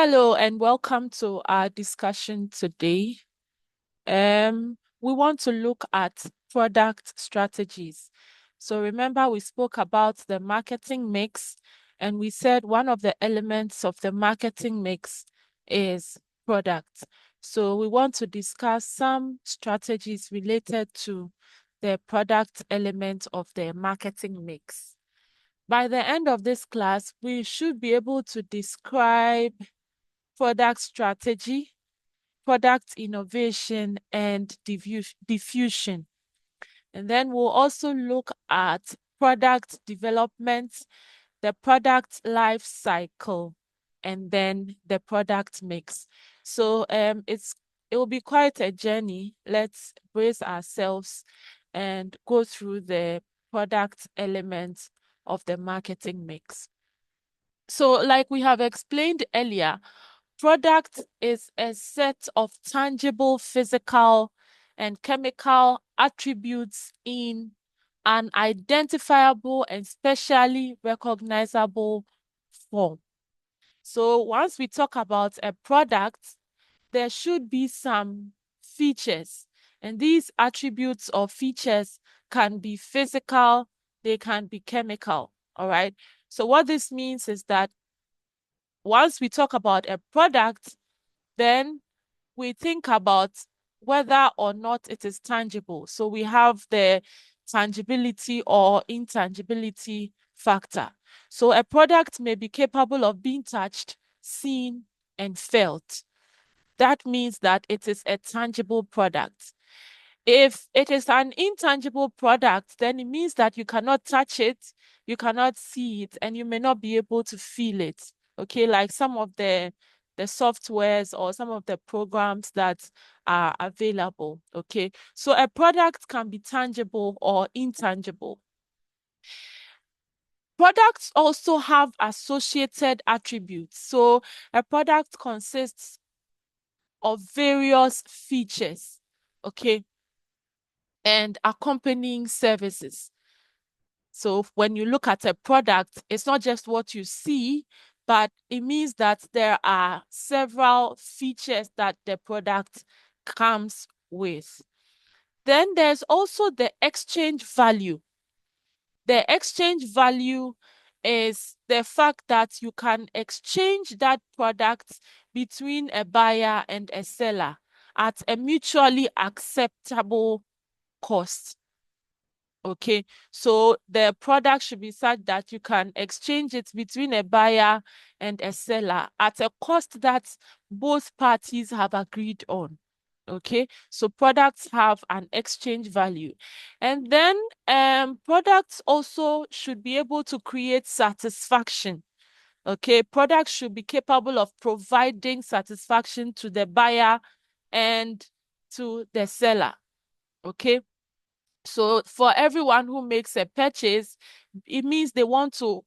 Hello and welcome to our discussion today. We want to look at product strategies. So remember we spoke about the marketing mix and we said one of the elements of the marketing mix is product. So we want to discuss some strategies related to the product element of the marketing mix. By the end of this class, we should be able to describe product strategy, product innovation, and diffusion. And then we'll also look at product development, the product life cycle, and then the product mix. So it will be quite a journey. Let's brace ourselves and go through the product elements of the marketing mix. So like we have explained earlier, product is a set of tangible physical and chemical attributes in an identifiable and specially recognizable form. So once we talk about a product, there should be some features, and these attributes or features can be physical, they can be chemical, all right? So what this means is that once we talk about a product, then we think about whether or not it is tangible. So we have the tangibility or intangibility factor. So a product may be capable of being touched, seen, and felt. That means that it is a tangible product. If it is an intangible product, then it means that you cannot touch it, you cannot see it, and you may not be able to feel it. Okay, like some of the softwares or some of the programs that are available. Okay, so a product can be tangible or intangible. Products also have associated attributes. So a product consists of various features, okay, and accompanying services. So when you look at a product, it's not just what you see, but it means that there are several features that the product comes with. Then there's also the exchange value. The exchange value is the fact that you can exchange that product between a buyer and a seller at a mutually acceptable cost. Okay, so the product should be such that you can exchange it between a buyer and a seller at a cost that both parties have agreed on. Okay, so products have an exchange value. And then products also should be able to create satisfaction. Okay, products should be capable of providing satisfaction to the buyer and to the seller. Okay. So for everyone who makes a purchase, it means they want to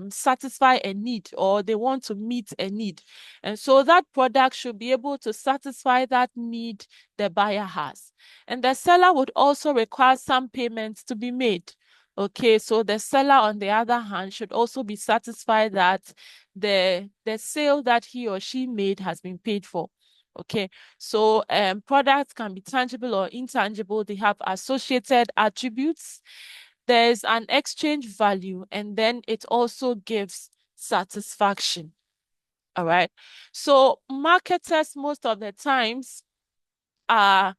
satisfy a need or they want to meet a need. And so that product should be able to satisfy that need the buyer has. And the seller would also require some payments to be made. Okay, so the seller, on the other hand, should also be satisfied that the sale that he or she made has been paid for. Okay, so products can be tangible or intangible. They have associated attributes. There's an exchange value, and then it also gives satisfaction. All right. So marketers most of the times are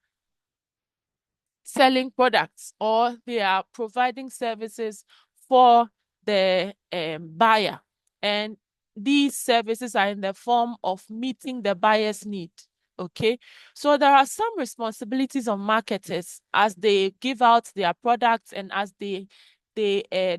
selling products or they are providing services for the buyer. And these services are in the form of meeting the buyer's need. Okay, so there are some responsibilities on marketers as they give out their products and as they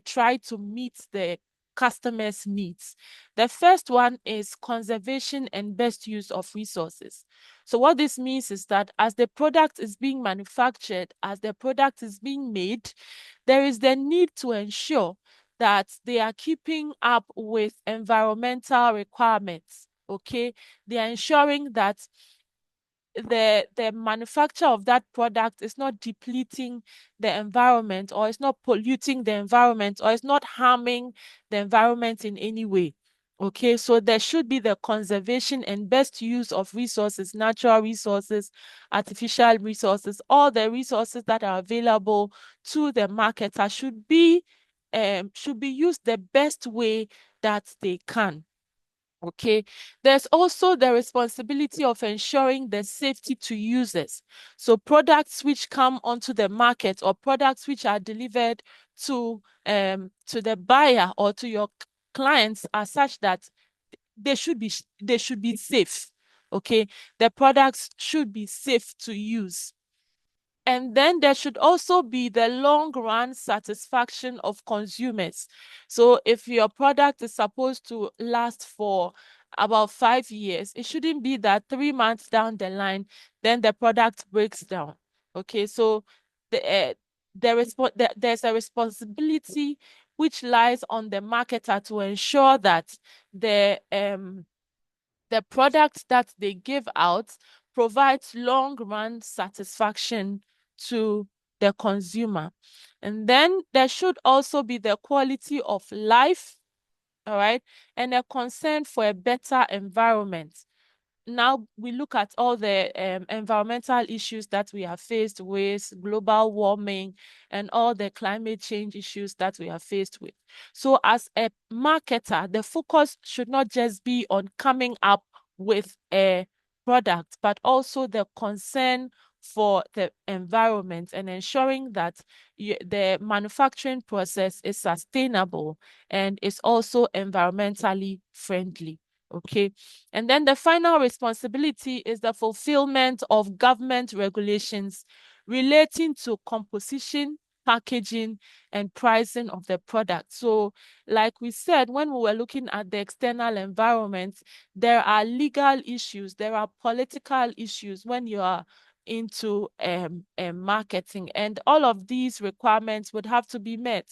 try to meet the customers' needs. The first one is conservation and best use of resources. So what this means is that as the product is being manufactured, as the product is being made, there is the need to ensure that they are keeping up with environmental requirements. Okay, they are ensuring that the manufacture of that product is not depleting the environment or it's not polluting the environment or it's not harming the environment in any way. Okay, so there should be the conservation and best use of resources, natural resources, artificial resources, all the resources that are available to the marketer should be used the best way that they can. Okay, there's also the responsibility of ensuring the safety to users. So products which come onto the market or products which are delivered to the buyer or to your clients are such that they should be safe. Okay, the products should be safe to use. And then there should also be the long run satisfaction of consumers. So if your product is supposed to last for about 5 years, it shouldn't be that 3 months down the line, then the product breaks down. Okay, so the, there's a responsibility which lies on the marketer to ensure that the product that they give out provides long run satisfaction to the consumer. And then there should also be the quality of life, all right, and a concern for a better environment. Now we look at all the environmental issues that we are faced with, global warming, and all the climate change issues that we are faced with. So as a marketer, the focus should not just be on coming up with a product, but also the concern for the environment and ensuring that the manufacturing process is sustainable and is also environmentally friendly. Okay. And then the final responsibility is the fulfillment of government regulations relating to composition, packaging, and pricing of the product. So, like we said, when we were looking at the external environment, there are legal issues, there are political issues when you are into marketing, and all of these requirements would have to be met.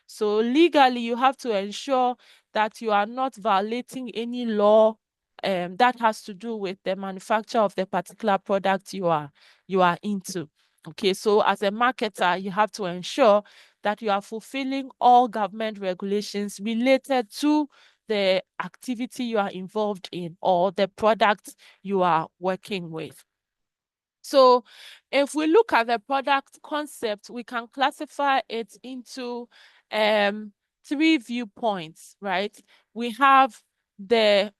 So legally, you have to ensure that you are not violating any law that has to do with the manufacture of the particular product you are into. Okay, so as a marketer, you have to ensure that you are fulfilling all government regulations related to the activity you are involved in or the product you are working with. So if we look at the product concept, we can classify it into three viewpoints, right? We have the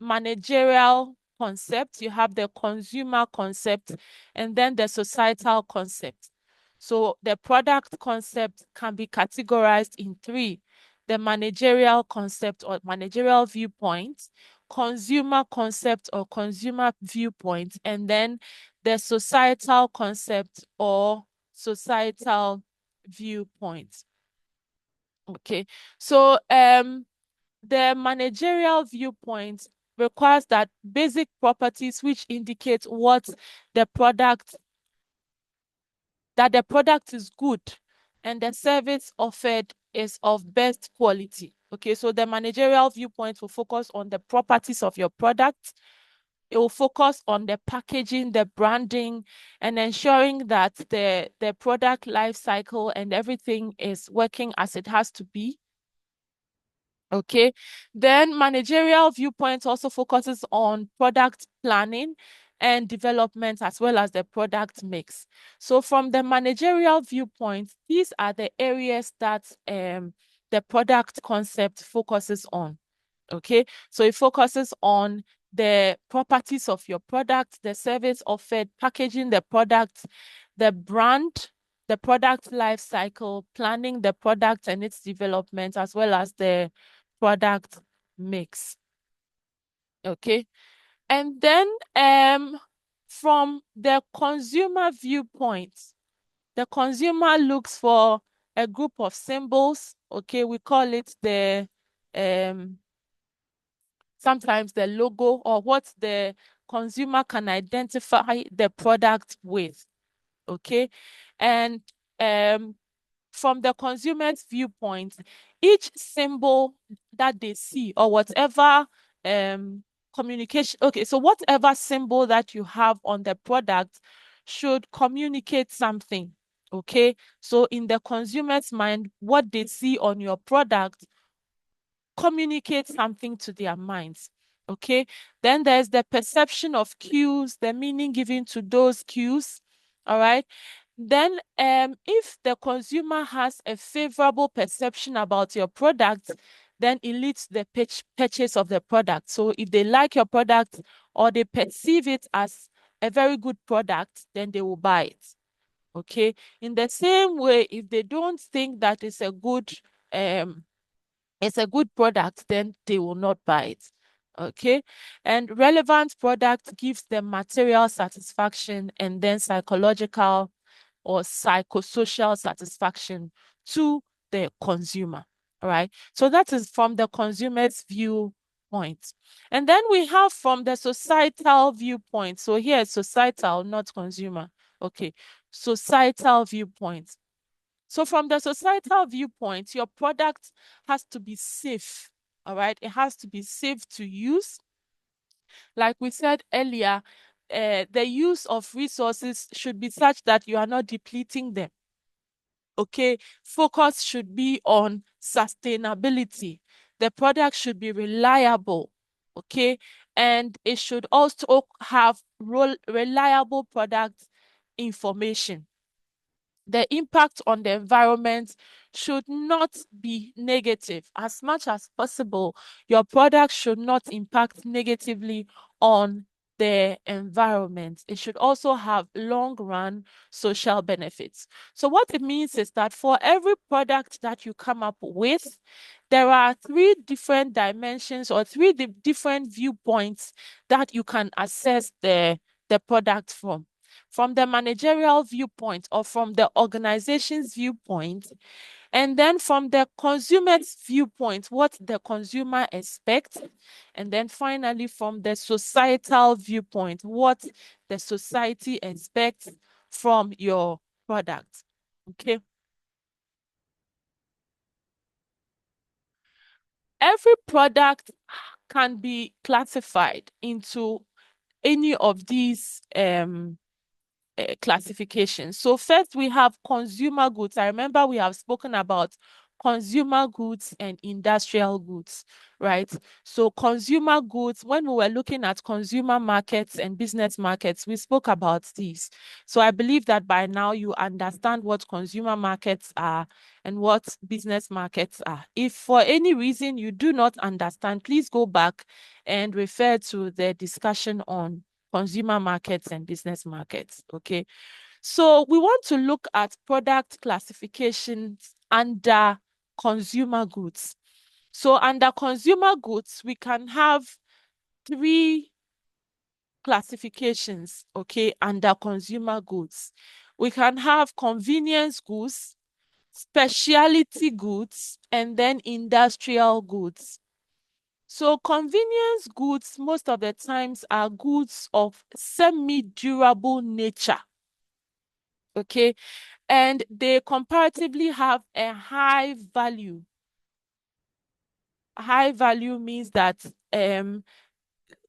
managerial concept, you have the consumer concept, and then the societal concept. So the product concept can be categorized in three: the managerial concept or managerial viewpoint, consumer concept or consumer viewpoint, and then the societal concept or societal viewpoint. Okay, so the managerial viewpoint requires that basic properties which indicate the product that the product is good and the service offered is of best quality. Okay, so the managerial viewpoint will focus on the properties of your product. It will focus on the packaging, the branding, and ensuring that the product life cycle and everything is working as it has to be. Okay, then managerial viewpoint also focuses on product planning and development as well as the product mix. So from the managerial viewpoint, these are the areas that the product concept focuses on. Okay, so it focuses on the properties of your product, the service offered, packaging the product, the brand, the product life cycle, planning the product and its development, as well as the product mix. Okay, and then from the consumer viewpoint, the consumer looks for a group of symbols. Okay, we call it the sometimes the logo or what the consumer can identify the product with. Okay, and from the consumer's viewpoint, each symbol that they see or whatever communication, okay, so whatever symbol that you have on the product should communicate something. Okay, so in the consumer's mind, what they see on your product communicate something to their minds. Okay. Then there's the perception of cues, the meaning given to those cues. All right. Then, if the consumer has a favorable perception about your product, then it leads to the purchase of the product. So if they like your product or they perceive it as a very good product, then they will buy it. Okay. In the same way, if they don't think that it's a good product, then they will not buy it. Okay. And relevant product gives them material satisfaction and then psychological or psychosocial satisfaction to the consumer. All right. So that is from the consumer's viewpoint. And then we have from the societal viewpoint. So here it's societal, not consumer. Okay. Societal viewpoint. So from the societal viewpoint, your product has to be safe. All right. It has to be safe to use. Like we said earlier, the use of resources should be such that you are not depleting them. Okay, focus should be on sustainability. The product should be reliable. Okay, and it should also have reliable product information. The impact on the environment should not be negative. As much as possible, your product should not impact negatively on the environment. It should also have long-run social benefits. So what it means is that for every product that you come up with, there are three different dimensions or three different viewpoints that you can assess the product from. From the managerial viewpoint or from the organization's viewpoint, and then from the consumer's viewpoint, what the consumer expects, and then finally from the societal viewpoint, what the society expects from your product. Okay. Every product can be classified into any of these classification. So first we have consumer goods. I remember we have spoken about consumer goods and industrial goods, right? So consumer goods, when we were looking at consumer markets and business markets, we spoke about these. So I believe that by now you understand what consumer markets are and what business markets are. If for any reason you do not understand, please go back and refer to the discussion on consumer markets and business markets. Okay. So we want to look at product classifications under consumer goods. So under consumer goods, we can have three classifications, okay, under consumer goods. We can have convenience goods, specialty goods, and then industrial goods. So convenience goods most of the times are goods of semi-durable nature. Okay. And they comparatively have a high value. High value means that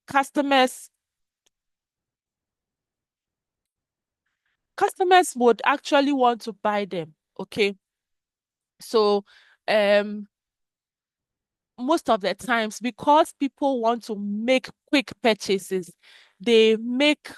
customers would actually want to buy them. Okay. So most of the times, because people want to make quick purchases, they make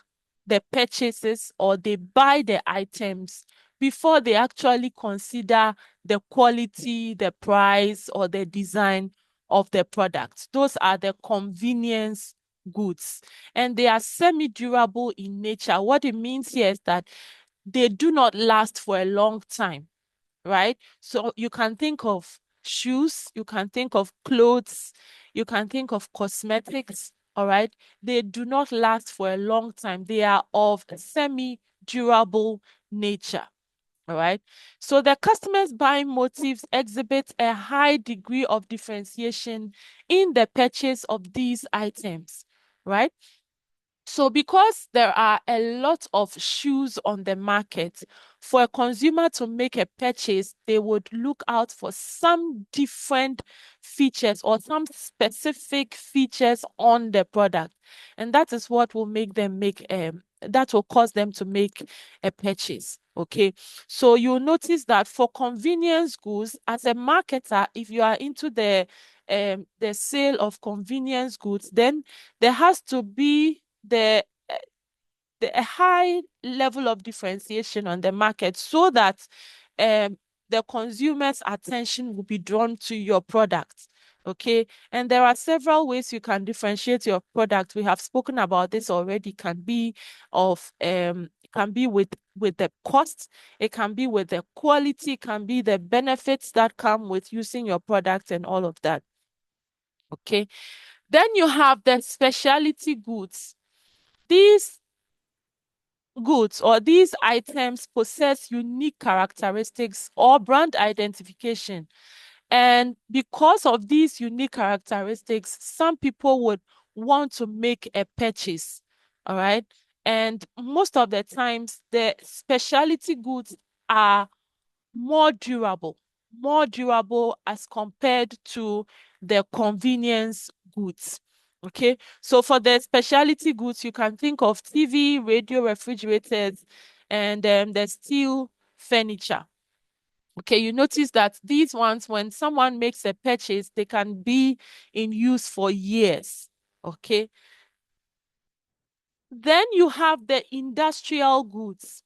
the purchases or they buy the items before they actually consider the quality, the price, or the design of the product. Those are the convenience goods, and they are semi-durable in nature. What it means here is that they do not last for a long time, right? So you can think of shoes, you can think of clothes, you can think of cosmetics, all right? They do not last for a long time. They are of semi-durable nature, all right? So the customer's buying motives exhibit a high degree of differentiation in the purchase of these items, right? So because there are a lot of shoes on the market, for a consumer to make a purchase, they would look out for some different features or some specific features on the product. And that is what will make them that will cause them to make a purchase. Okay. So you'll notice that for convenience goods, as a marketer, if you are into the the sale of convenience goods, then there has to be a high level of differentiation on the market so that the consumer's attention will be drawn to your product. Okay, and there are several ways you can differentiate your product. We have spoken about this already. Can be with the cost, it can be with the quality, it can be the benefits that come with using your product and all of that. Okay, then you have the specialty goods. These goods or these items possess unique characteristics or brand identification. And because of these unique characteristics, some people would want to make a purchase. All right. And most of the times, the specialty goods are more durable as compared to the convenience goods. Okay, so for the specialty goods, you can think of TV, radio, refrigerators, and the steel furniture. Okay, you notice that these ones, when someone makes a purchase, they can be in use for years. Okay, then you have the industrial goods.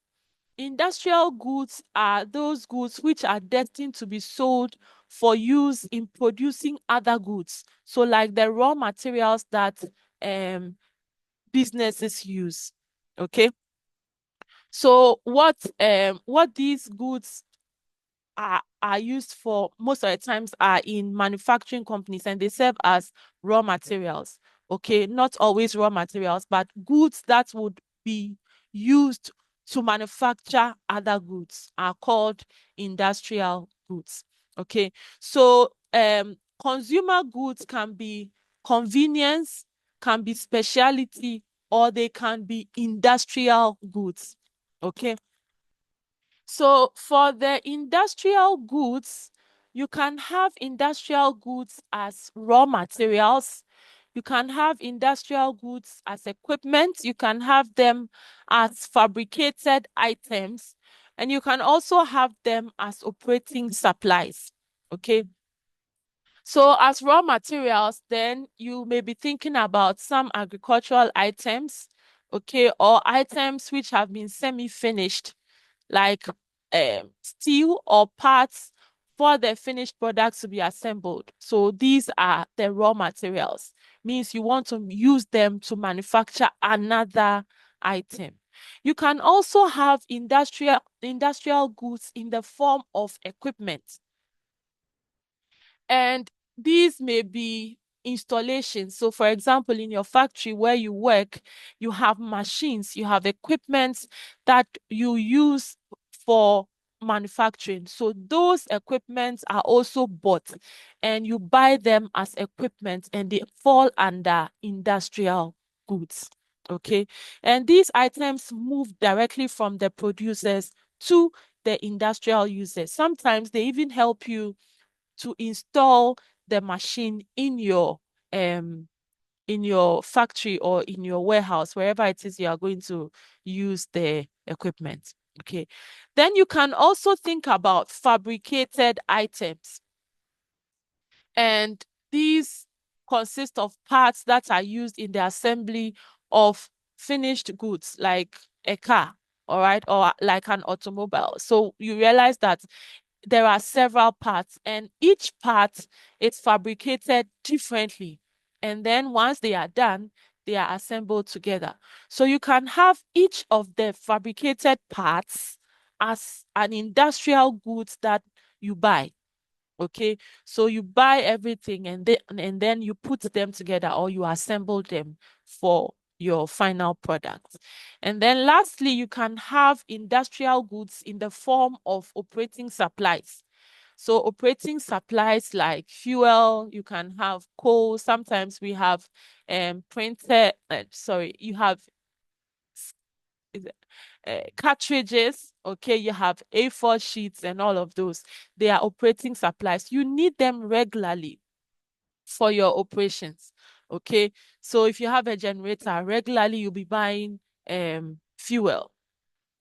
Industrial goods are those goods which are destined to be sold for use in producing other goods. So like the raw materials that businesses use. Okay. So what these goods are used for most of the times are in manufacturing companies, and they serve as raw materials. Okay, not always raw materials, but goods that would be used to manufacture other goods are called industrial goods. Okay, so consumer goods can be convenience, can be specialty, or they can be industrial goods. Okay, so for the industrial goods, you can have industrial goods as raw materials. You can have industrial goods as equipment. You can have them as fabricated items. And you can also have them as operating supplies. Okay. So as raw materials, then you may be thinking about some agricultural items, okay, or items which have been semi-finished like steel or parts for the finished products to be assembled. So these are the raw materials. Means you want to use them to manufacture another item. You can also have industrial goods in the form of equipment. And these may be installations. So, for example, in your factory where you work, you have machines, you have equipment that you use for manufacturing. So, those equipments are also bought and you buy them as equipment and they fall under industrial goods. Okay. And these items move directly from the producers to the industrial users. Sometimes they even help you to install the machine in your factory or in your warehouse, wherever it is you are going to use the equipment. Okay. Then you can also think about fabricated items. And these consist of parts that are used in the assembly of finished goods like a car, all right, or like an automobile. So you realize that there are several parts and each part is fabricated differently. And then once they are done, they are assembled together. So you can have each of the fabricated parts as an industrial goods that you buy. Okay, so you buy everything and then you put them together or you assemble them for your final product. And then lastly, you can have industrial goods in the form of operating supplies. So operating supplies like fuel, you can have coal. Sometimes we have you have cartridges, okay, you have A4 sheets and all of those. They are operating supplies. You need them regularly for your operations, okay? So if you have a generator, regularly you'll be buying fuel,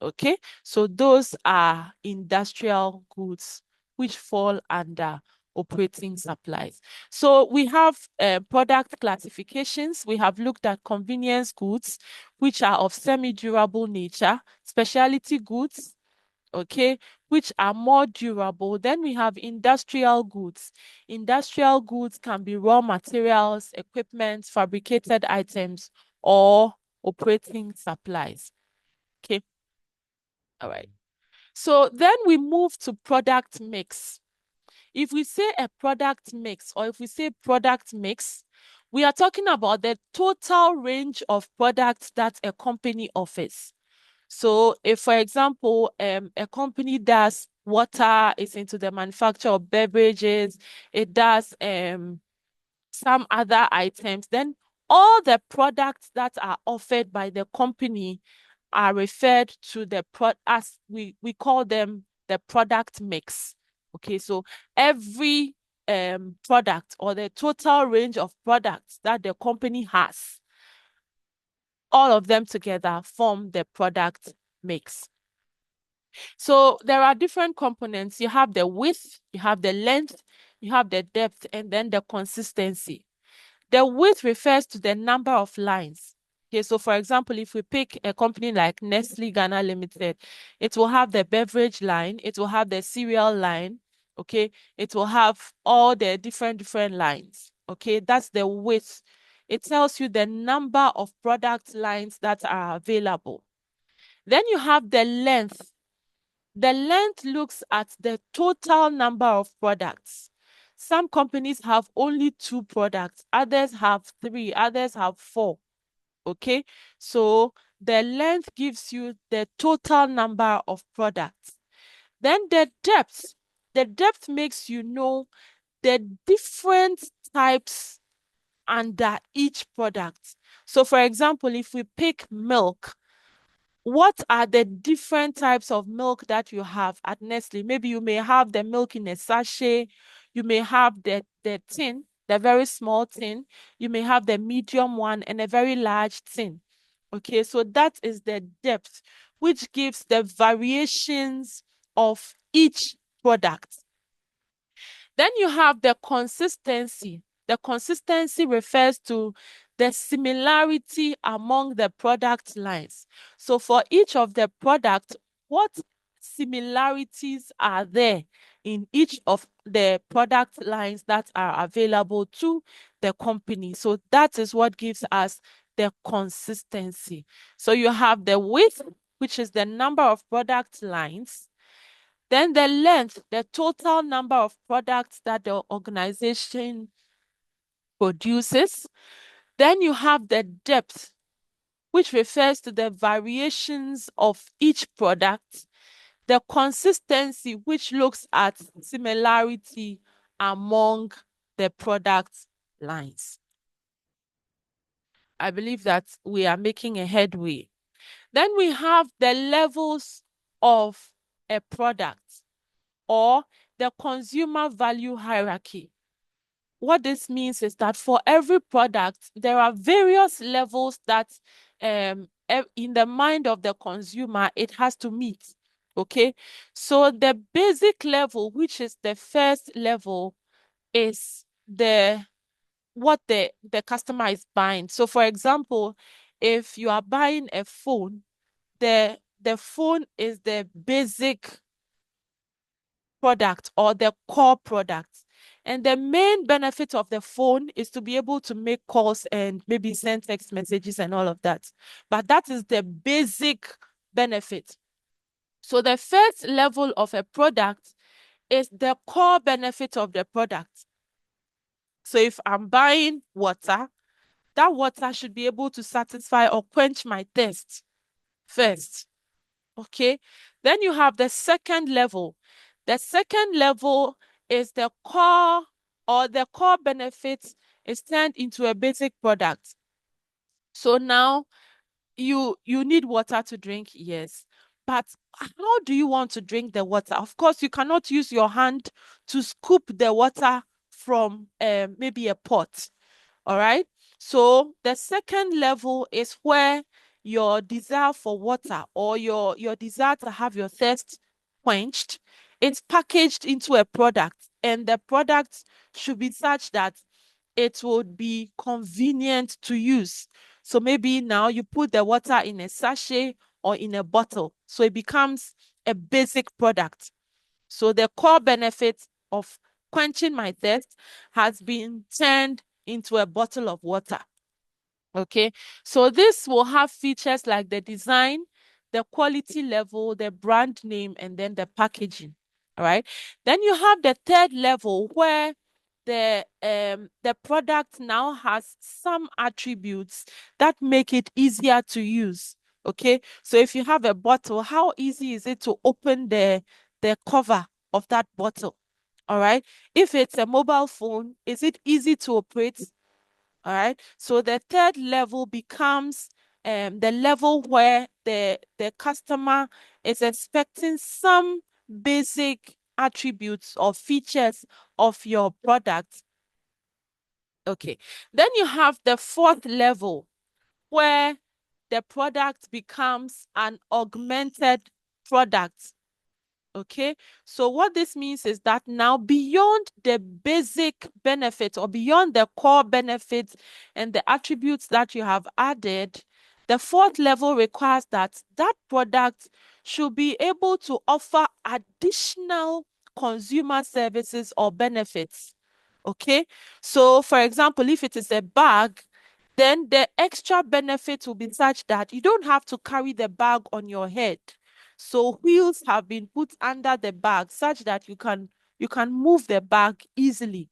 okay? So those are industrial goods which fall under operating supplies. So we have product classifications. We have looked at convenience goods, which are of semi-durable nature, specialty goods, okay, which are more durable. Then we have industrial goods. Industrial goods can be raw materials, equipment, fabricated items, or operating supplies. Okay. All right. So then we move to product mix. If we say a product mix, or if we say product mix, we are talking about the total range of products that a company offers. So if, for example, a company does water, it's into the manufacture of beverages, it does some other items, then all the products that are offered by the company are referred to the as we call them the product mix. Okay, so every product or the total range of products that the company has, all of them together form the product mix. So there are different components. You have the width, you have the length, you have the depth, and then the consistency. The width refers to the number of lines. Okay, so for example, if we pick a company like Nestle Ghana Limited, it will have the beverage line, it will have the cereal line, okay, it will have all the different lines. Okay, that's the width. It tells you the number of product lines that are available. Then you have the length. The length looks at the total number of products. Some companies have only 2 products, others have 3, others have 4. Okay, so the length gives you the total number of products. Then the depth makes you know the different types under each product. So for example, if we pick milk, what are the different types of milk that you have at Nestle? Maybe you may have the milk in a sachet, you may have the tin, the very small tin, you may have the medium one and a very large tin. Okay, so that is the depth, which gives the variations of each product. Then you have the consistency. The consistency refers to the similarity among the product lines. So for each of the products, what similarities are there in each of the product lines that are available to the company? So that is what gives us the consistency. So you have the width, which is the number of product lines. Then the length, the total number of products that the organization produces. Then you have the depth, which refers to the variations of each product. The consistency, which looks at similarity among the product lines. I believe that we are making a headway. Then we have the levels of a product, or the consumer value hierarchy. What this means is that for every product, there are various levels that in the mind of the consumer, it has to meet. Okay, so the basic level, which is the first level, is what the customer is buying. So for example, if you are buying a phone, the phone is the basic product or the core product. And the main benefit of the phone is to be able to make calls and maybe send text messages and all of that. But that is the basic benefit. So the first level of a product is the core benefit of the product. So if I'm buying water, that water should be able to satisfy or quench my thirst first. Okay. Then you have the second level. The second level is the core, or the core benefit is turned into a basic product. So now you need water to drink, yes. But how do you want to drink the water? Of course, you cannot use your hand to scoop the water from maybe a pot. All right. So the second level is where your desire for water, or your desire to have your thirst quenched, it's packaged into a product, and the product should be such that it would be convenient to use. So maybe now you put the water in a sachet or in a bottle, so it becomes a basic product. So the core benefit of quenching my thirst has been turned into a bottle of water. Okay, so this will have features like the design, the quality level, the brand name, and then the packaging. All right. Then you have the third level where the product now has some attributes that make it easier to use. Okay, so if you have a bottle, how easy is it to open the cover of that bottle? All right. If it's a mobile phone, is it easy to operate? All right. So the third level becomes the level where the customer is expecting some basic attributes or features of your product. Okay. Then you have the fourth level where the product becomes an augmented product. Okay, so what this means is that now beyond the basic benefits or beyond the core benefits and the attributes that you have added, the fourth level requires that that product should be able to offer additional consumer services or benefits. Okay, so for example, if it is a bag, then the extra benefit will be such that you don't have to carry the bag on your head. So wheels have been put under the bag such that you can move the bag easily.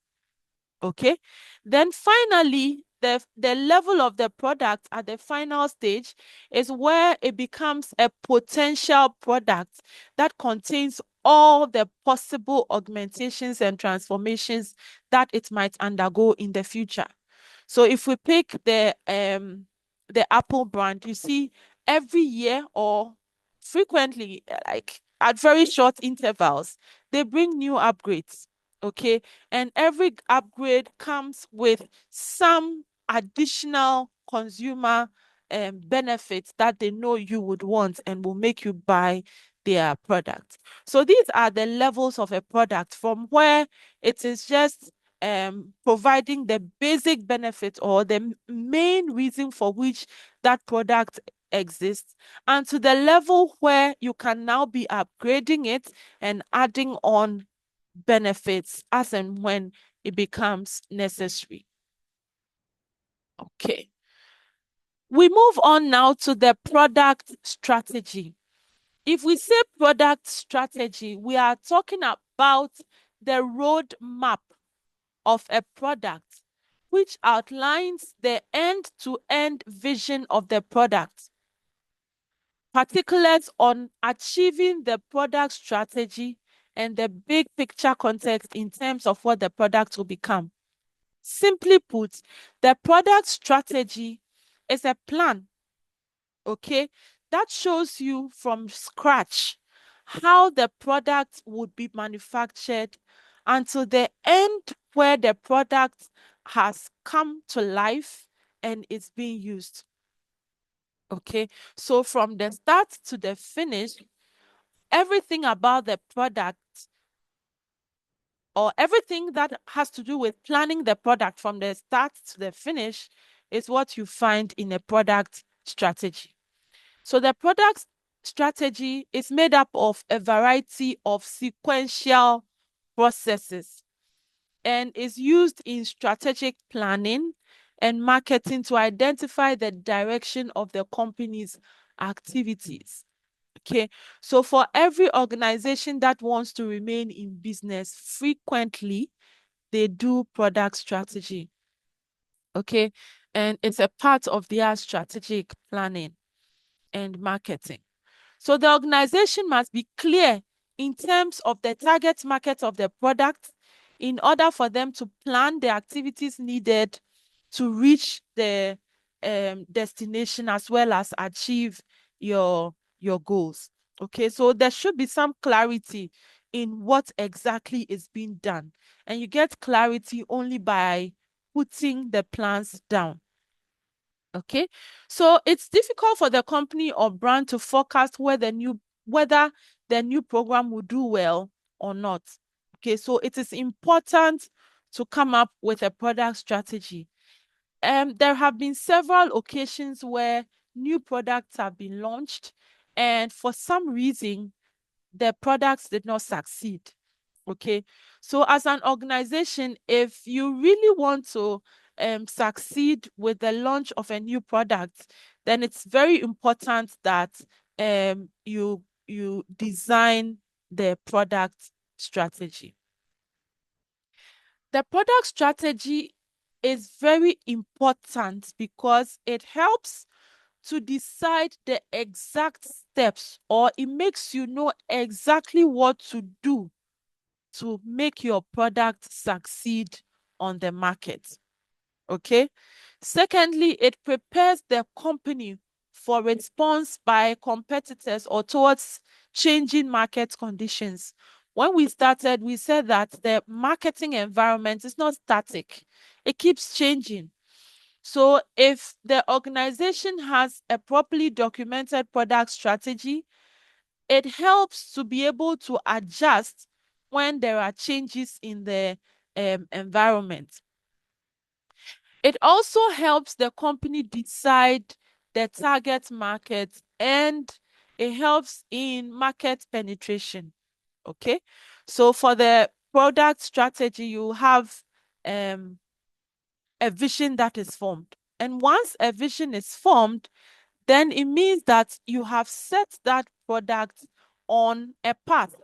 Okay. Then finally, the level of the product at the final stage is where it becomes a potential product that contains all the possible augmentations and transformations that it might undergo in the future. So if we pick the Apple brand, you see every year or frequently, like at very short intervals, they bring new upgrades. Okay. And every upgrade comes with some additional consumer benefits that they know you would want and will make you buy their product. So these are the levels of a product from where it is just providing the basic benefit or the main reason for which that product exists, and to the level where you can now be upgrading it and adding on benefits as and when it becomes necessary. Okay. We move on now to the product strategy. If we say product strategy, we are talking about the roadmap of a product, which outlines the end-to-end vision of the product, particulars on achieving the product strategy, and the big picture context in terms of what the product will become. Simply put, the product strategy is a plan, okay, that shows you from scratch how the product would be manufactured until the end where the product has come to life and is being used. Okay, so from the start to the finish, everything about the product or everything that has to do with planning the product from the start to the finish is what you find in a product strategy. So the product strategy is made up of a variety of sequential processes and is used in strategic planning and marketing to identify the direction of the company's activities. Okay, so for every organization that wants to remain in business frequently, they do product strategy. Okay, and it's a part of their strategic planning and marketing. So the organization must be clear in terms of the target market of the product in order for them to plan the activities needed to reach the destination as well as achieve your goals. Okay, so there should be some clarity in what exactly is being done, and you get clarity only by putting the plans down. Okay, so it's difficult for the company or brand to forecast whether the new program will do well or not. Okay, so it is important to come up with a product strategy. There have been several occasions where new products have been launched, and for some reason, the products did not succeed. Okay, so as an organization, if you really want to succeed with the launch of a new product, then it's very important that you design the product strategy. The product strategy is very important because it helps to decide the exact steps, or it makes you know exactly what to do to make your product succeed on the market. Okay. Secondly, it prepares the company for response by competitors or towards changing market conditions. When we started, we said that the marketing environment is not static, it keeps changing. So, if the organization has a properly documented product strategy, it helps to be able to adjust when there are changes in the environment. It also helps the company decide the target market, and it helps in market penetration. Okay, so for the product strategy, you have a vision that is formed. And once a vision is formed, then it means that you have set that product on a path.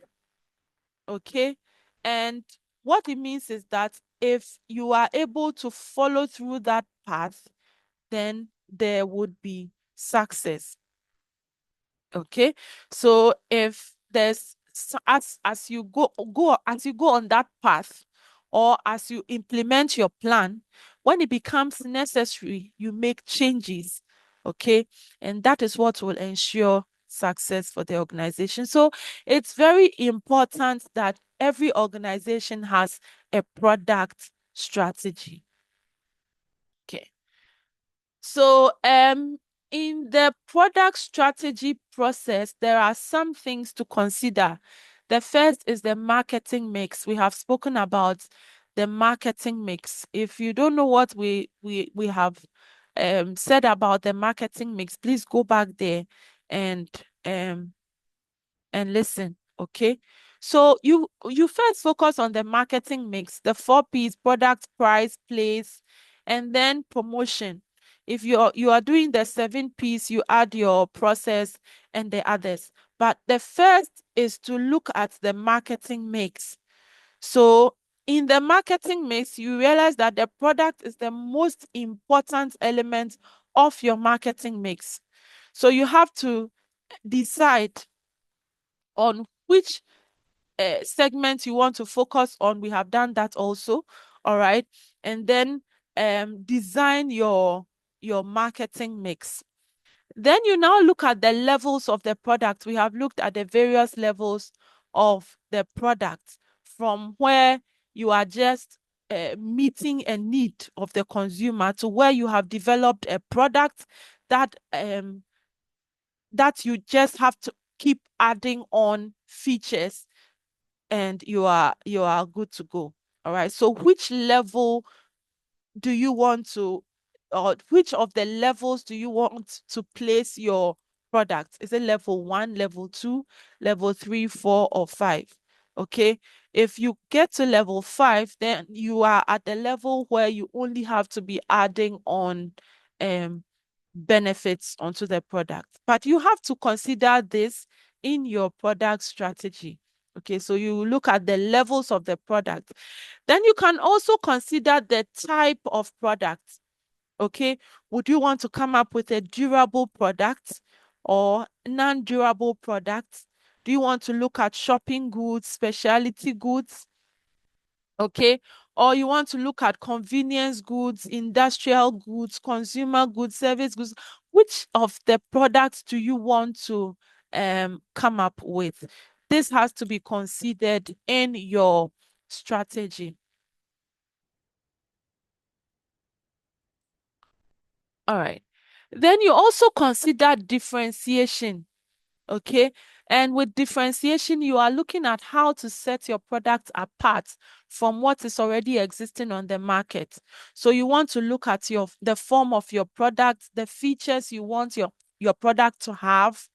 Okay. And what it means is that if you are able to follow through that path, then there would be success. Okay. So if there's as you go on that path, or as you implement your plan, when it becomes necessary, you make changes. Okay. And that is what will ensure success for the organization. So it's very important that every organization has a product strategy. Okay. So, in the product strategy process, there are some things to consider. The first is the marketing mix. We have spoken about the marketing mix. If you don't know what we have said about the marketing mix, please go back there and um listen. Okay. So you first focus on the marketing mix, the 4 P's: product, price, place, and then promotion. If you are doing the 7 P's, you add your process and the others. But the first is to look at the marketing mix. So in the marketing mix, you realize that the product is the most important element of your marketing mix. So you have to decide on which segment you want to focus on. We have done that also. All right. And then design your marketing mix. Then you now look at the levels of the product. We have looked at the various levels of the product, from where you are just meeting a need of the consumer, to where you have developed a product that that you just have to keep adding on features, and you are good to go. All right. So which level do you want to, or which of the levels do you want to place your product? Is it level 1, level 2, level 3, 4, or 5? Okay. If you get to level 5, then you are at the level where you only have to be adding on benefits onto the product. But you have to consider this in your product strategy. Okay, so you look at the levels of the product. Then you can also consider the type of product. Okay, would you want to come up with a durable product or non-durable product? Do you want to look at shopping goods, specialty goods? Okay, or you want to look at convenience goods, industrial goods, consumer goods, service goods? Which of the products do you want to come up with? This has to be considered in your strategy. All right. Then you also consider differentiation. Okay. And with differentiation, you are looking at how to set your product apart from what is already existing on the market. So you want to look at the form of your product, the features you want your product to have,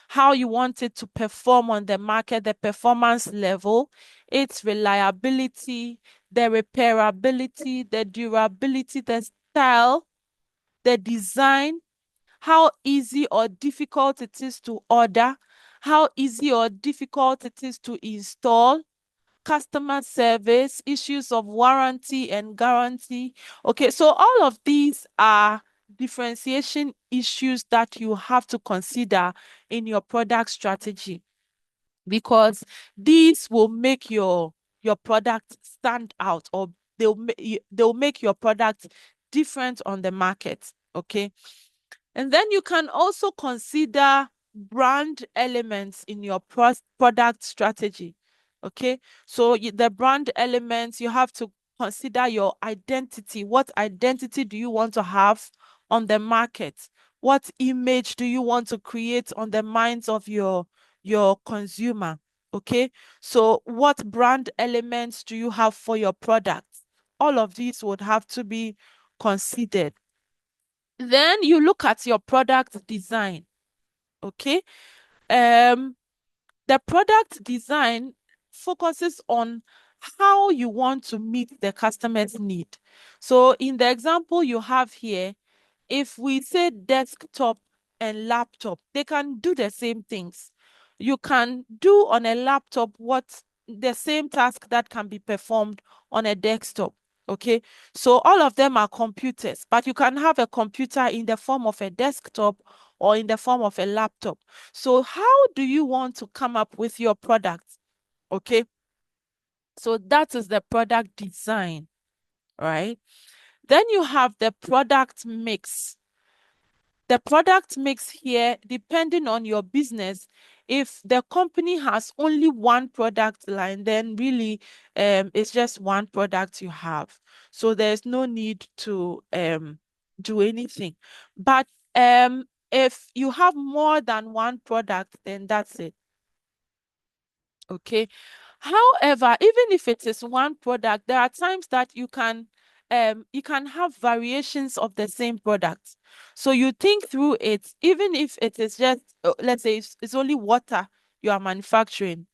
how you want it to perform on the market, the performance level, its reliability, the repairability, the durability, the style, the design, how easy or difficult it is to order, how easy or difficult it is to install, customer service, issues of warranty and guarantee. Okay, so all of these are differentiation issues that you have to consider in your product strategy, because these will make your product stand out, or they'll make your product different on the market. Okay, and then you can also consider brand elements in your product strategy. Okay, so the brand elements, you have to consider your identity. What identity do you want to have on the market? What image do you want to create on the minds of your consumer? Okay, so what brand elements do you have for your product? All of these would have to be considered. Then you look at your product design. Okay, the product design focuses on how you want to meet the customer's need. So in the example you have here, if we say desktop and laptop, they can do the same things. You can do on a laptop what the same task that can be performed on a desktop. Okay, so all of them are computers, but you can have a computer in the form of a desktop or in the form of a laptop. So how do you want to come up with your product? Okay, so that is the product design, right? Then you have the product mix. The product mix here, depending on your business, if the company has only one product line, then really it's just one product you have. So there's no need to do anything. But if you have more than one product, then that's it. Okay. However, even if it is one product, there are times that you can have variations of the same product. So you think through it, even if it is just let's say it's only water you are manufacturing,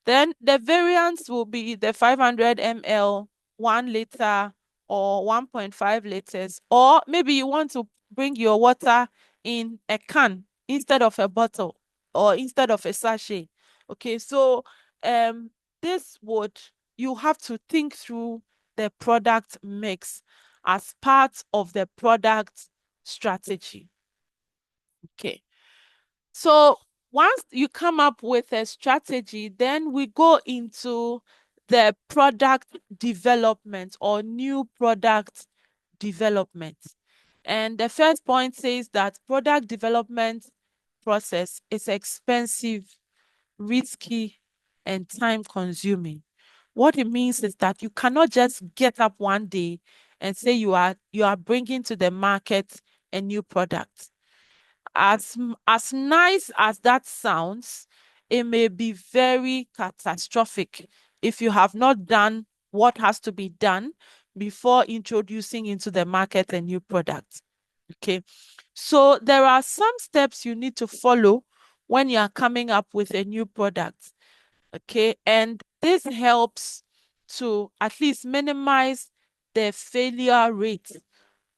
then the variants will be the 500 ml, 1 liter, or 1.5 liters. Or maybe you want to bring your water in a can instead of a bottle, or instead of a sachet. Okay, so um this would, you have to think through the product mix as part of the product strategy. Okay. So once you come up with a strategy, then we go into the product development or new product development. And the first point says that product development process is expensive, risky, and time consuming. What it means is that you cannot just get up one day and say you are bringing to the market a new product. As nice as that sounds, it may be very catastrophic if you have not done what has to be done before introducing into the market a new product. Okay, so there are some steps you need to follow when you are coming up with a new product. Okay, and this helps to at least minimize the failure rate,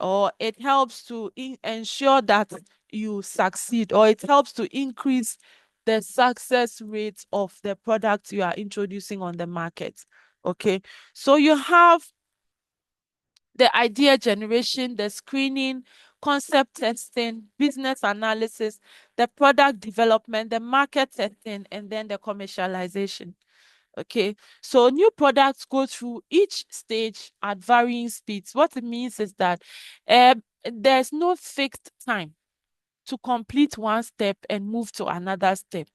or it helps to ensure that you succeed, or it helps to increase the success rate of the product you are introducing on the market. Okay, so you have the idea generation, the screening, concept testing, business analysis, the product development, the market testing, and then the commercialization. Okay, so new products go through each stage at varying speeds. What it means is that there's no fixed time to complete one step and move to another step.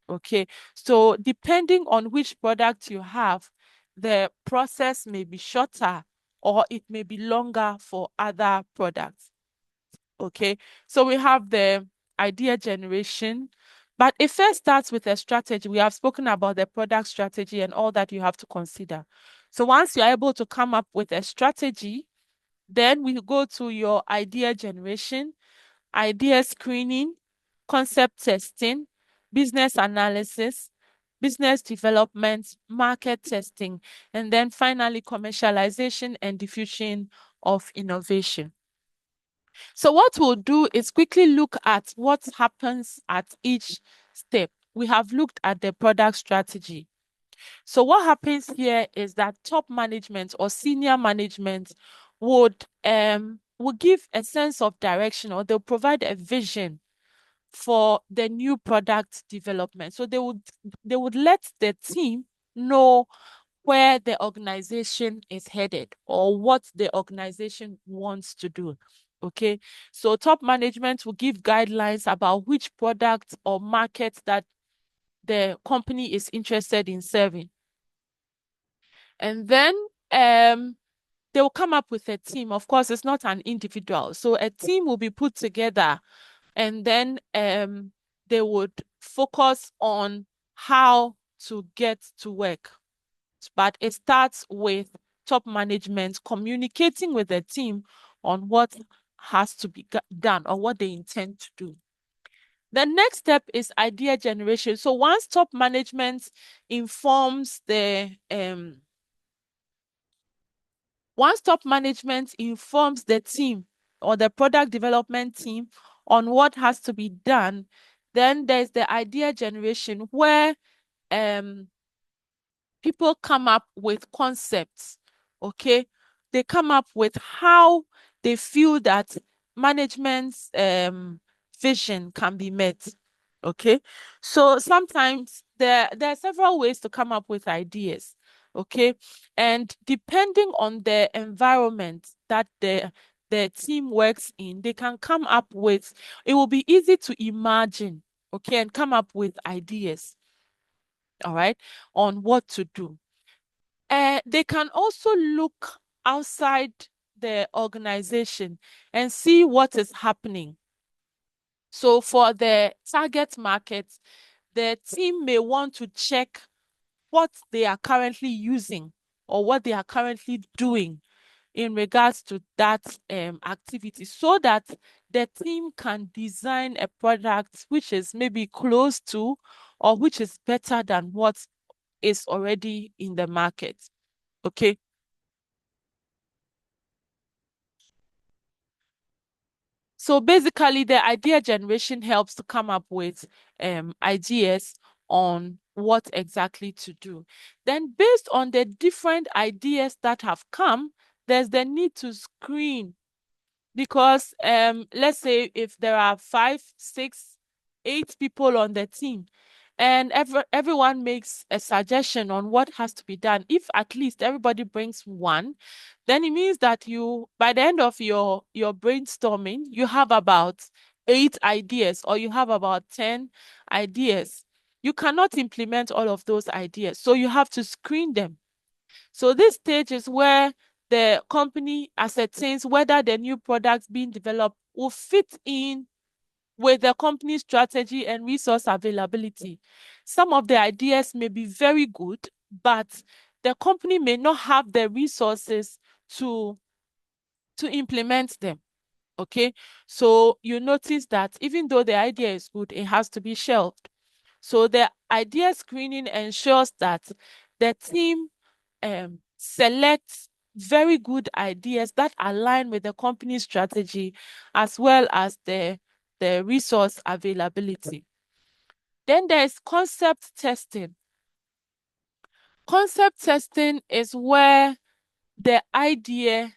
Okay, so depending on which product you have, the process may be shorter or it may be longer for other products. Okay, so we have the idea generation, But it first starts with a strategy. We have spoken about the product strategy and all that you have to consider. So once you're able to come up with a strategy, then we go to your idea generation, idea screening, concept testing, business analysis, business development, market testing, and then finally commercialization and diffusion of innovation. So what we'll do is quickly look at what happens at each step. We have looked at the product strategy. So what happens here is that top management or senior management would give a sense of direction, or they'll provide a vision for the new product development. So they would let the team know where the organization is headed or what the organization wants to do. Okay, so top management will give guidelines about which product or market that the company is interested in serving. And then they will come up with a team. Of course, it's not an individual. So a team will be put together, and then they would focus on how to get to work. But it starts with top management communicating with the team on what has to be done or what they intend to do. The next step is idea generation. So once top management informs the team or the product development team on what has to be done, then there's the idea generation where people come up with concepts. Okay, they come up with how they feel that management's vision can be met. Okay, so sometimes there are several ways to come up with ideas. Okay, and depending on the environment that the team works in, they can come up with, it will be easy to imagine, okay, and come up with ideas, all right, on what to do. They can also look outside the organization and see what is happening. So for the target market, the team may want to check what they are currently using or what they are currently doing in regards to that activity, so that the team can design a product which is maybe close to or which is better than what is already in the market. Okay. So basically, the idea generation helps to come up with ideas on what exactly to do. Then based on the different ideas that have come, there's the need to screen, because let's say if there are 5, 6, 8 people on the team, and everyone makes a suggestion on what has to be done. If at least everybody brings one, then it means that you, by the end of your brainstorming, you have about 8 ideas, or you have about 10 ideas. You cannot implement all of those ideas, so you have to screen them. So this stage is where the company ascertains whether the new products being developed will fit in with the company's strategy and resource availability. Some of the ideas may be very good, but the company may not have the resources to implement them. Okay, so you notice that even though the idea is good, it has to be shelved. So the idea screening ensures that the team selects very good ideas that align with the company's strategy, as well as the resource availability. Then there's concept testing. Concept testing is where the idea,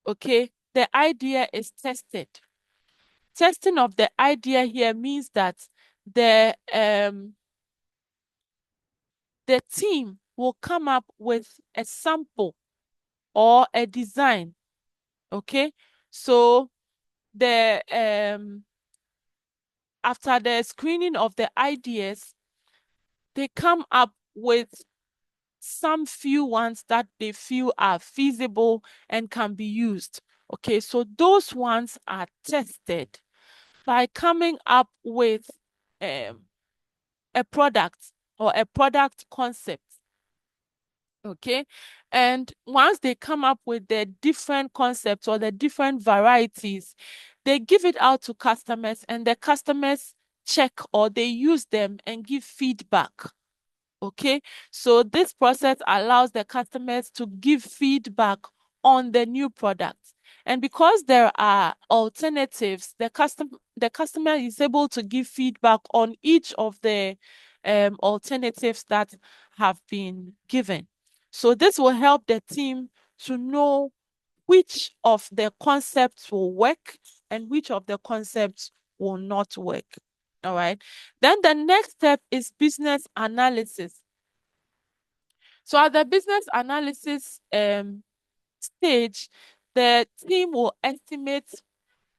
okay, the idea is tested. Testing of the idea here means that the team will come up with a sample or a design. Okay, so the after the screening of the ideas, they come up with some few ones that they feel are feasible and can be used. Okay, so those ones are tested by coming up with a product or a product concept. Okay. And once they come up with the different concepts or the different varieties, they give it out to customers, and the customers check or they use them and give feedback. Okay. So this process allows the customers to give feedback on the new product. And because there are alternatives, the customer is able to give feedback on each of the alternatives that have been given. So this will help the team to know which of the concepts will work and which of the concepts will not work. All right. Then the next step is business analysis. So at the business analysis stage, the team will estimate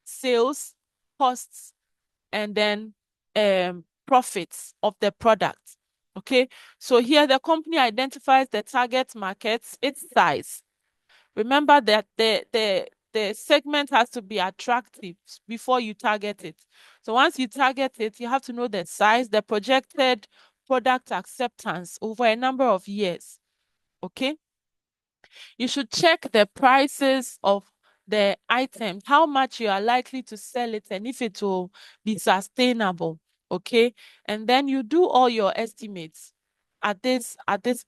sales, costs, and then profits of the product. Okay, so here the company identifies the target markets, its size. Remember that the segment has to be attractive before you target it. So once you target it, you have to know the size, the projected product acceptance over a number of years. Okay, you should check the prices of the items, how much you are likely to sell it, and if it will be sustainable. Okay, and then you do all your estimates at this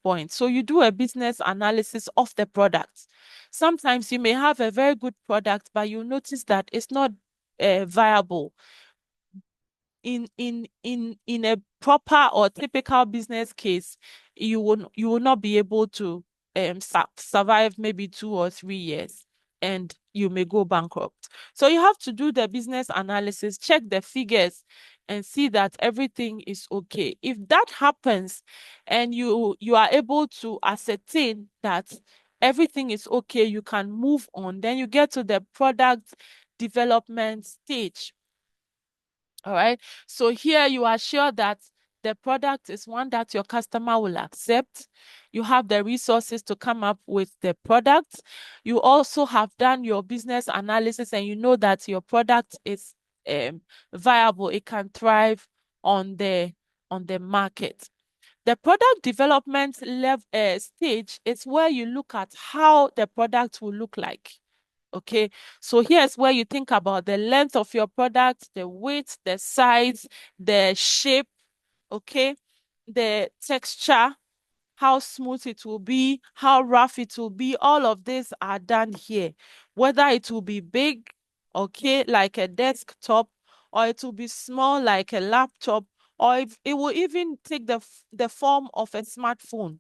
point. So you do a business analysis of the product. Sometimes you may have a very good product, but you notice that it's not viable in a proper or typical business case. You will not be able to survive maybe 2 or 3 years, and you may go bankrupt. So you have to do the business analysis, check the figures, and see that everything is okay. If that happens and you are able to ascertain that everything is okay, you can move on. Then you get to the product development stage. All right. So here you are sure that the product is one that your customer will accept. You have the resources to come up with the product. You also have done your business analysis, and you know that your product is viable. It can thrive on the market. The product development stage is where you look at how the product will look like. Okay, so here's where you think about the length of your product, the weight, the size, the shape, okay, the texture, how smooth it will be, how rough it will be. All of these are done here. Whether it will be big, okay, like a desktop, or it will be small like a laptop, or if it will even take the form of a smartphone,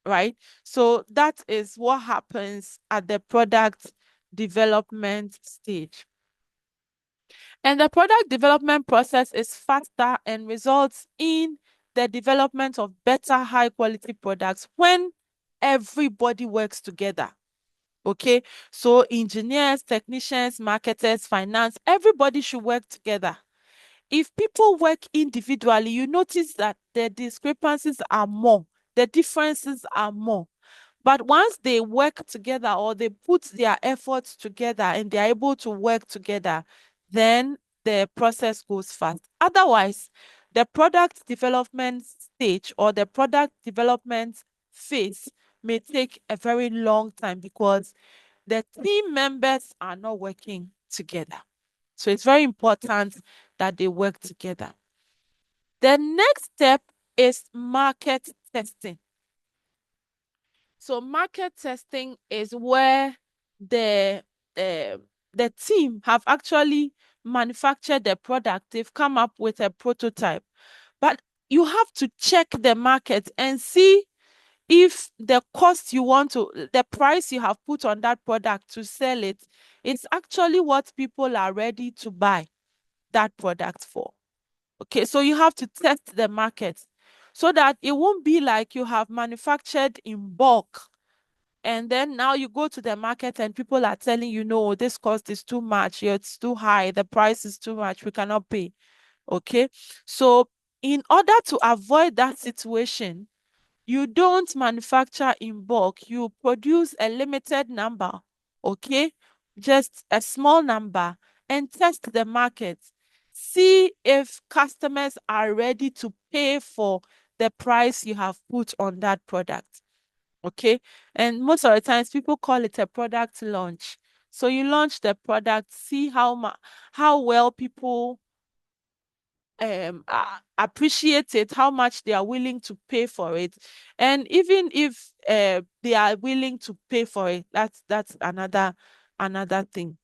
right? So that is what happens at the product development stage. And the product development process is faster and results in the development of better high quality products when everybody works together. Okay, so engineers, technicians, marketers, finance, everybody should work together. If people work individually, you notice that the discrepancies are more, the differences are more. But once they work together or they put their efforts together and they're able to work together, then the process goes fast. Otherwise, the product development stage or the product development phase may take a very long time because the team members are not working together. So it's very important that they work together. The next step is market testing. So market testing is where the team have actually manufactured the product. They've come up with a prototype, but you have to check the market and see if the cost you want to, the price you have put on that product to sell it, it's actually what people are ready to buy that product for. Okay, so you have to test the market so that it won't be like you have manufactured in bulk and then now you go to the market and people are telling you, no, this cost is too much. It's too high. The price is too much. We cannot pay. Okay. So in order to avoid that situation, you don't manufacture in bulk. You produce a limited number. Okay. Just a small number and test the market. See if customers are ready to pay for the price you have put on that product. Okay. And most of the times people call it a product launch. So you launch the product, see how well people appreciate it, how much they are willing to pay for it. And even if they are willing to pay for it, that's another thing.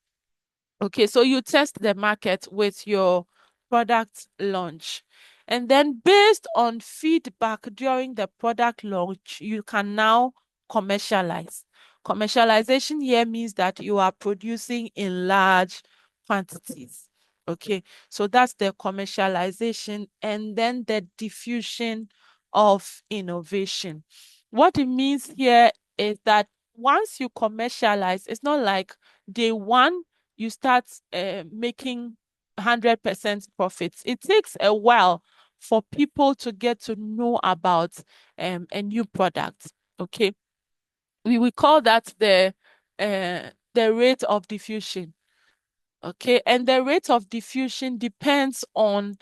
Okay, so you test the market with your product launch. And then based on feedback during the product launch, you can now commercialize. Commercialization here means that you are producing in large quantities. Okay, so that's the commercialization and then the diffusion of innovation. What it means here is that once you commercialize, it's not like day one you start making 100% profits. It takes a while for people to get to know about a new product. Okay, we call that the rate of diffusion. Okay, and the rate of diffusion depends on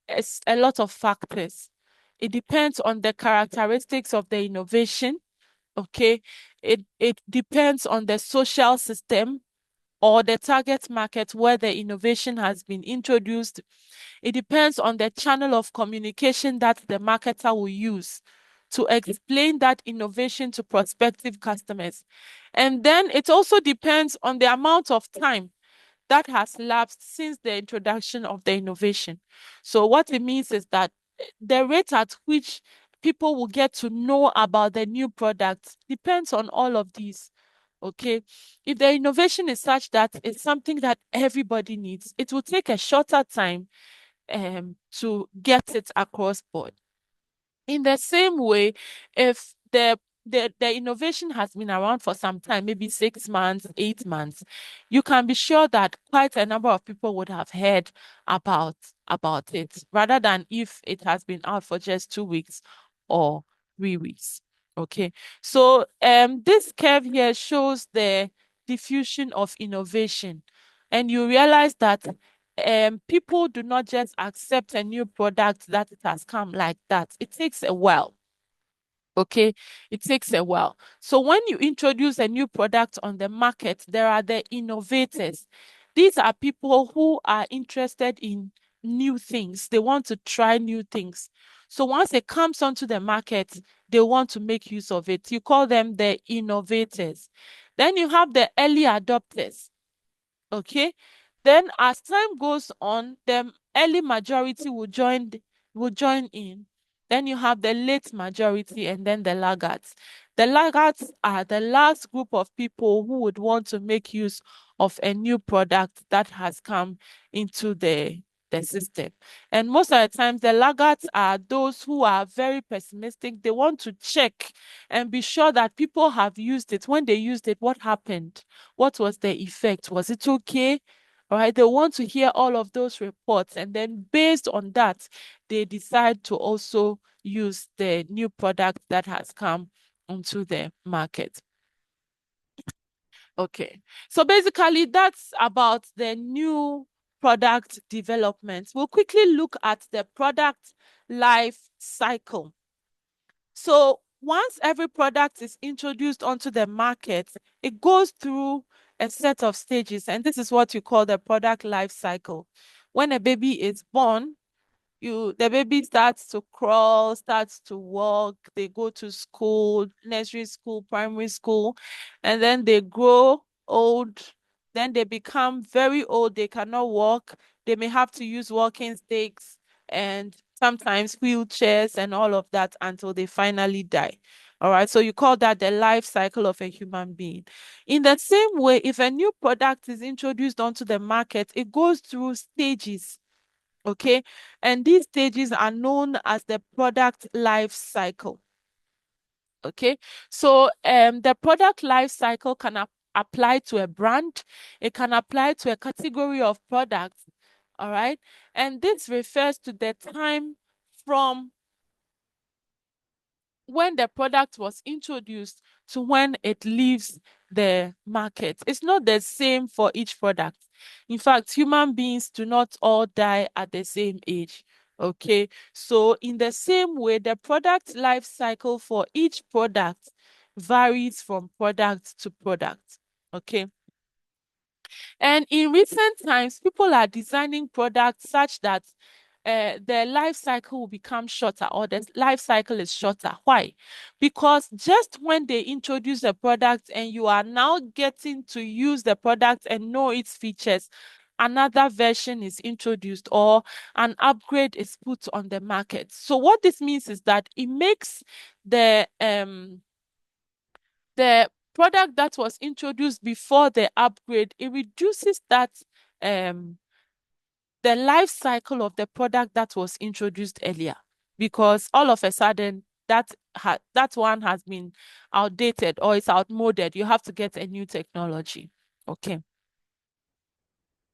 a lot of factors. It depends on the characteristics of the innovation. Okay, it depends on the social system or the target market where the innovation has been introduced. It depends on the channel of communication that the marketer will use to explain that innovation to prospective customers. And then it also depends on the amount of time that has lapsed since the introduction of the innovation. So what it means is that the rate at which people will get to know about the new product depends on all of these. Okay. If the innovation is such that it's something that everybody needs, it will take a shorter time to get it across board. In the same way, if the innovation has been around for some time, maybe 6 months, 8 months, you can be sure that quite a number of people would have heard about about it, rather than if it has been out for just 2 weeks or 3 weeks. Okay, so this curve here shows the diffusion of innovation, and you realize that people do not just accept a new product that it has come like that. It takes a while. Okay, it takes a while. So when you introduce a new product on the market, there are the innovators. These are people who are interested in new things. They want to try new things. So once it comes onto the market, they want to make use of it. You call them the innovators. Then you have the early adopters. Okay. Then as time goes on, the early majority will join in. Then you have the late majority and then the laggards. The laggards are the last group of people who would want to make use of a new product that has come into the system. And most of the times, the laggards are those who are very pessimistic. They want to check and be sure that people have used it. When they used it, what happened? What was the effect? Was it okay? All right, they want to hear all of those reports, and then based on that, they decide to also use the new product that has come onto the market. Okay, so basically, that's about the new product development. We'll quickly look at the product life cycle. So once every product is introduced onto the market, it goes through a set of stages, and this is what you call the product life cycle. When a baby is born, the baby starts to crawl, starts to walk, they go to school, nursery school, primary school, and then they grow old, then they become very old, they cannot walk, they may have to use walking sticks and sometimes wheelchairs and all of that until they finally die. All right, so you call that the life cycle of a human being. In the same way, if a new product is introduced onto the market, it goes through stages. Okay, and these stages are known as the product life cycle. Okay, so the product life cycle can apply to a brand, it can apply to a category of products. All right, and this refers to the time from when the product was introduced to when it leaves the market. It's not the same for each product. In fact, human beings do not all die at the same age. Okay, so in the same way, the product life cycle for each product varies from product to product. Okay, and in recent times, people are designing products such that the life cycle will become shorter, or the life cycle is shorter. Why? Because just when they introduce the product and you are now getting to use the product and know its features, another version is introduced or an upgrade is put on the market. So what this means is that it makes the product that was introduced before the upgrade, it reduces that um the life cycle of the product that was introduced earlier, because all of a sudden that one has been outdated or it's outmoded. You have to get a new technology. Okay.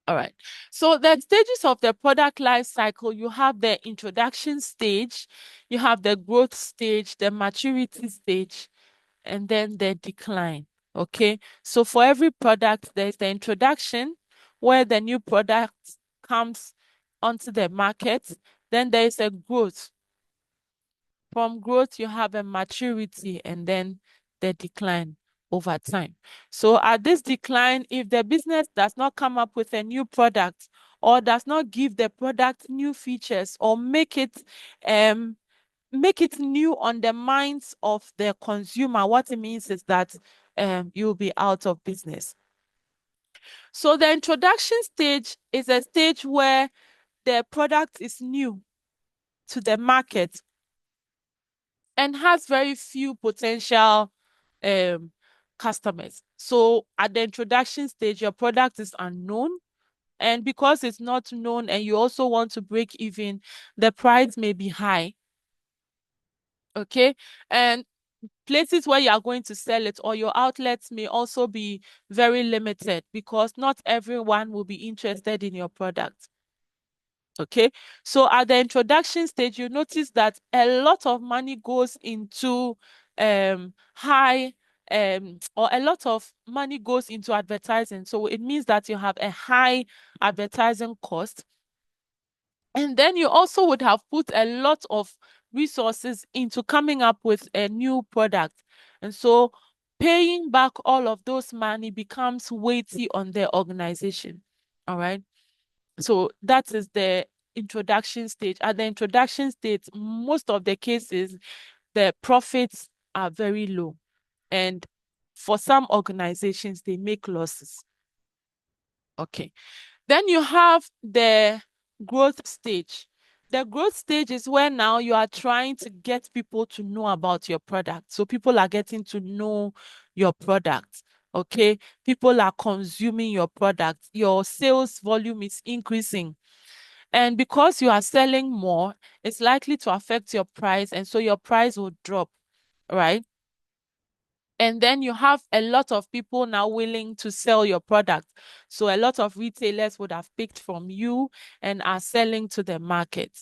All right. So the stages of the product life cycle, you have the introduction stage, you have the growth stage, the maturity stage, and then the decline. Okay. So for every product, there's the introduction where the new product comes onto the market. Then there is a growth. From growth, you have a maturity and then the decline over time. So at this decline, if the business does not come up with a new product or does not give the product new features or make it new on the minds of the consumer, what it means is that you'll be out of business. So the introduction stage is a stage where the product is new to the market and has very few potential um, customers. So at the introduction stage, your product is unknown. And because it's not known and you also want to break even, the price may be high. Okay. And places where you are going to sell it or your outlets may also be very limited because not everyone will be interested in your product. Okay, so at the introduction stage, you notice that a lot of money goes into high or a lot of money goes into advertising. So it means that you have a high advertising cost. And then you also would have put a lot of resources into coming up with a new product. And so paying back all of those money becomes weighty on the organization. All right. So that is the introduction stage. At the introduction stage, most of the cases, the profits are very low. And for some organizations, they make losses. Okay. Then you have the growth stage. The growth stage is where now you are trying to get people to know about your product. So people are getting to know your product. Okay. People are consuming your product. Your sales volume is increasing. And because you are selling more, it's likely to affect your price. And so your price will drop, right? And then you have a lot of people now willing to sell your product. So a lot of retailers would have picked from you and are selling to the market.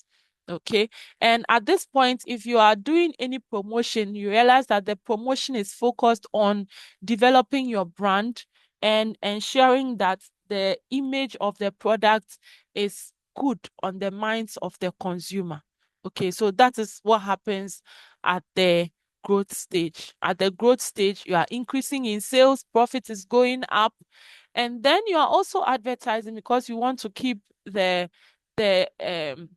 Okay. And at this point, if you are doing any promotion, you realize that the promotion is focused on developing your brand and ensuring that the image of the product is good on the minds of the consumer. Okay. So that is what happens at the growth stage. At the growth stage, you are increasing in sales, profit is going up, and then you are also advertising because you want to keep the um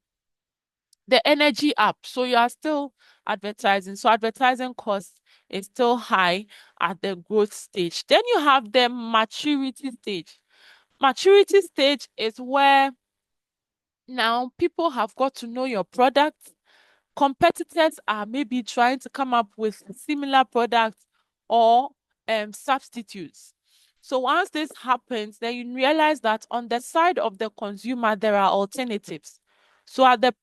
the energy up. So you are still advertising. So advertising cost is still high at the growth stage. Then you have the maturity stage. Maturity stage is where now people have got to know your product. Competitors are maybe trying to come up with similar products or substitutes. So once this happens, then you realize that on the side of the consumer, there are alternatives. So at the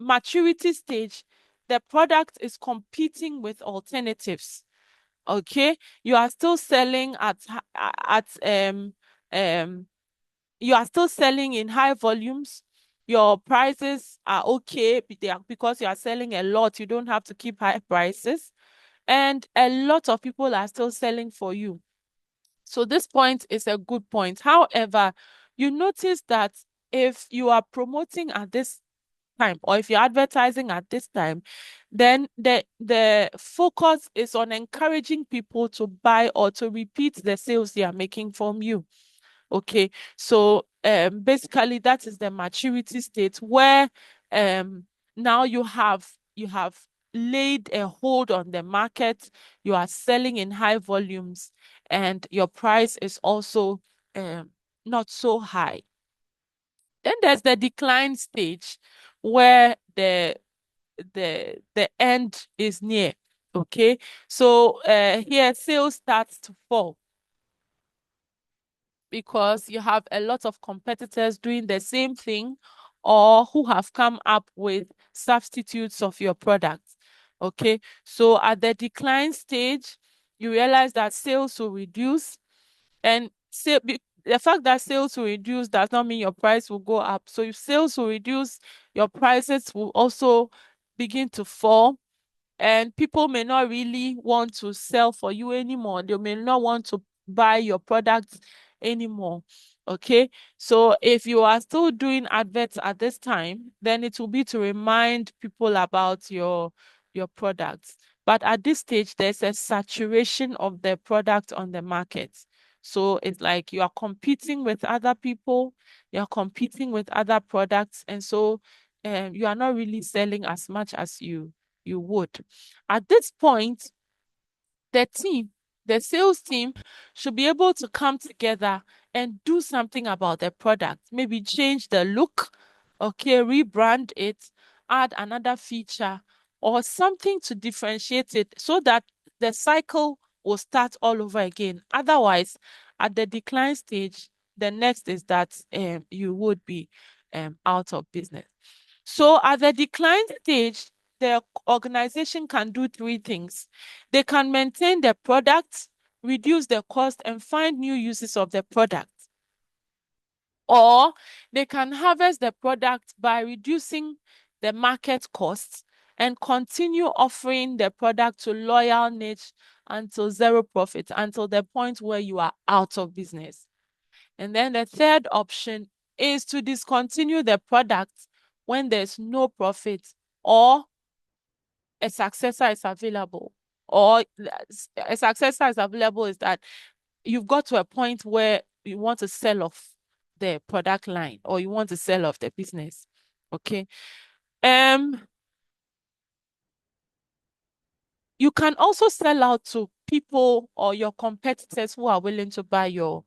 maturity stage, the product is competing with alternatives. Okay, you are still selling at um you are still selling in high volumes. Your prices are okay because you are selling a lot. You don't have to keep high prices. and a lot of people are still selling for you. So this point is a good point. However, you notice that if you are promoting at this time, or if you're advertising at this time, then the focus is on encouraging people to buy or to repeat the sales they are making from you. Okay, so basically that is the maturity state where now you have laid a hold on the market, you are selling in high volumes, and your price is also not so high. Then there's the decline stage where the end is near. Okay, so here sales starts to fall because you have a lot of competitors doing the same thing or who have come up with substitutes of your product. Okay, so at the decline stage, you realize that sales will reduce, and the fact that sales will reduce does not mean your price will go up. So if sales will reduce, your prices will also begin to fall, and people may not really want to sell for you anymore. They may not want to buy your products anymore. Okay, so if you are still doing adverts at this time, then it will be to remind people about your products. But at this stage, there's a saturation of the product on the market. So it's like you are competing with other people, you're competing with other products, and so you are not really selling as much as you would. At this point, the team, the sales team, should be able to come together and do something about the product. Maybe change the look, okay, rebrand it, add another feature or something to differentiate it so that the cycle will start all over again. Otherwise, at the decline stage, the next is that you would be out of business. So at the decline stage, the organization can do three things. They can maintain the product, reduce the cost, and find new uses of the product. Or they can harvest the product by reducing the market costs and continue offering the product to loyal niche until zero profit, until the point where you are out of business. And then the third option is to discontinue the product when there's no profit or a successor is available. Or a successor is available is that you've got to a point where you want to sell off the product line or you want to sell off the business. Okay. Um, you can also sell out to people or your competitors who are willing to buy your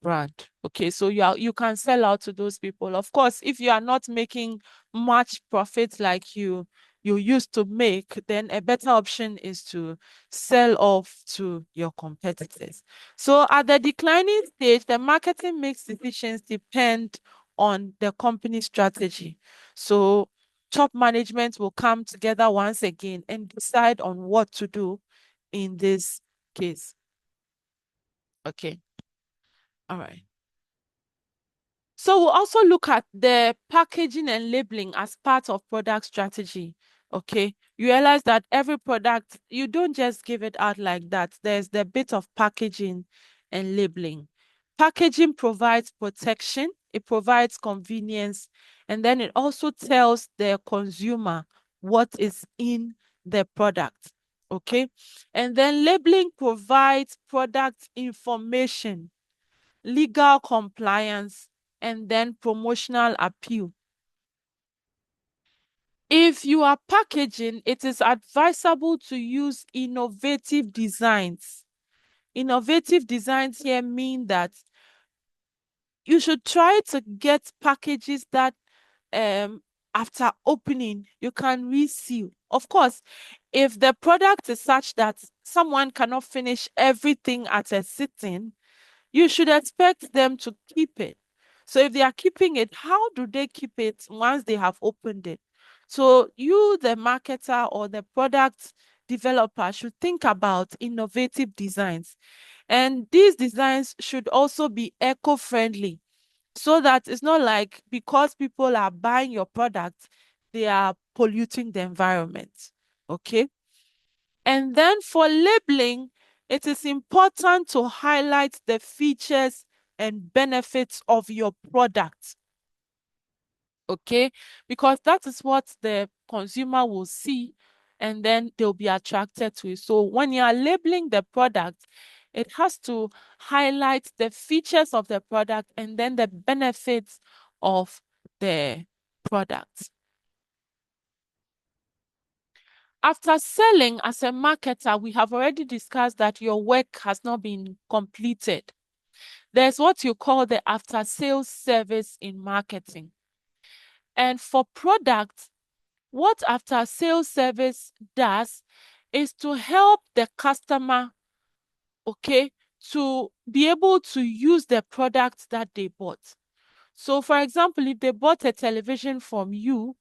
brand. Okay, so you can sell out to those people. Of course, if you are not making much profit like you used to make, then a better option is to sell off to your competitors. So at the declining stage, the marketing mix decisions depend on the company strategy. So top management will come together once again and decide on what to do in this case. Okay. All right. So we'll also look at the packaging and labeling as part of product strategy. Okay. You realize that every product, you don't just give it out like that. There's the bit of packaging and labeling. Packaging provides protection, it provides convenience, and then it also tells the consumer what is in the product. Okay. And then labeling provides product information, legal compliance, and then promotional appeal. If you are packaging, it is advisable to use innovative designs. Innovative designs here mean that you should try to get packages that after opening you can reseal. Of course, if the product is such that someone cannot finish everything at a sitting, you should expect them to keep it. So if they are keeping it, how do they keep it once they have opened it? So you, the marketer or the product developer, should think about innovative designs. And these designs should also be eco-friendly so that it's not like because people are buying your product, they are polluting the environment. Okay. And then for labeling, it is important to highlight the features and benefits of your product. Okay, because that is what the consumer will see and then they'll be attracted to it. So when you are labeling the product, it has to highlight the features of the product and then the benefits of the product. After selling, as a marketer, we have already discussed that your work has not been completed. There's what you call the after sales service in marketing. And for products, what after sales service does is to help the customer, okay, to be able to use the product that they bought. So, for example, if they bought a television from you,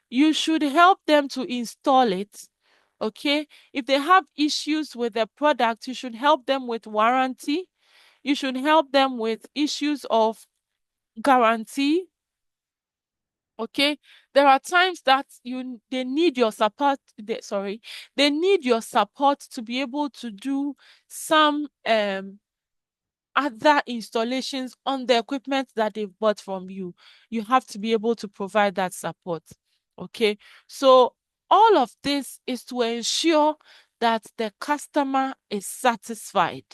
you should help them to install it. Okay, if they have issues with the product, you should help them with warranty. You should help them with issues of guarantee. Okay, there are times that they need your support. They need your support to be able to do some other installations on the equipment that they've bought from you. You have to be able to provide that support. Okay, so all of this is to ensure that the customer is satisfied.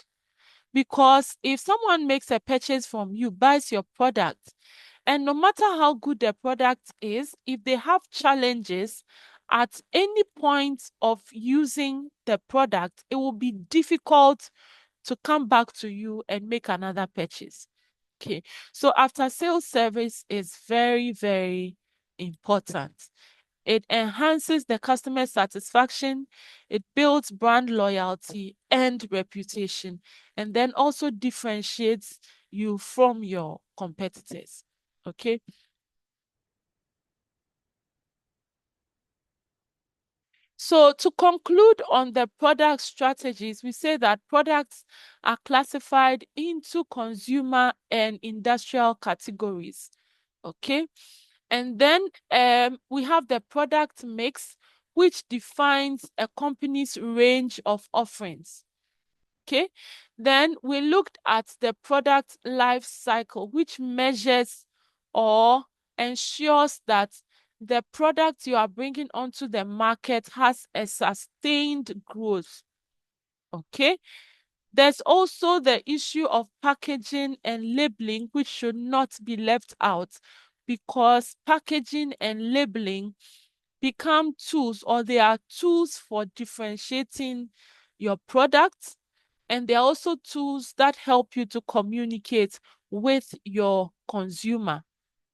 Because if someone makes a purchase from you, buys your product, and no matter how good the product is, if they have challenges at any point of using the product, it will be difficult to come back to you and make another purchase. Okay, so after sales service is very, very important. It enhances the customer satisfaction, it builds brand loyalty and reputation, and then also differentiates you from your competitors. Okay. So to conclude on the product strategies, we say that products are classified into consumer and industrial categories. Okay. And then we have the product mix, which defines a company's range of offerings. Okay. Then we looked at the product life cycle, which measures or ensures that the product you are bringing onto the market has a sustained growth. Okay. There's also the issue of packaging and labeling, which should not be left out because packaging and labeling become tools, or they are tools for differentiating your products, and they're also tools that help you to communicate with your consumer,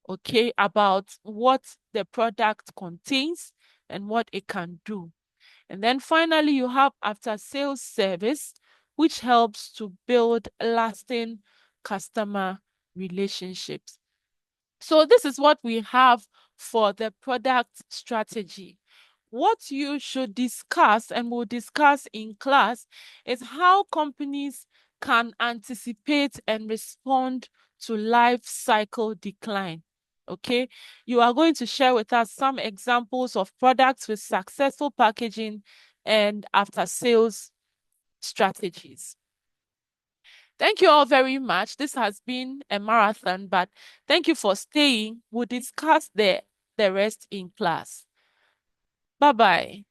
okay, about what the product contains and what it can do. And then finally, you have after sales service, which helps to build lasting customer relationships. So this is what we have for the product strategy. What you should discuss, and we'll discuss in class, is how companies can anticipate and respond to life cycle decline. Okay, you are going to share with us some examples of products with successful packaging and after sales strategies. Thank you all very much. This has been a marathon, but thank you for staying. We'll discuss the rest in class. Bye-bye.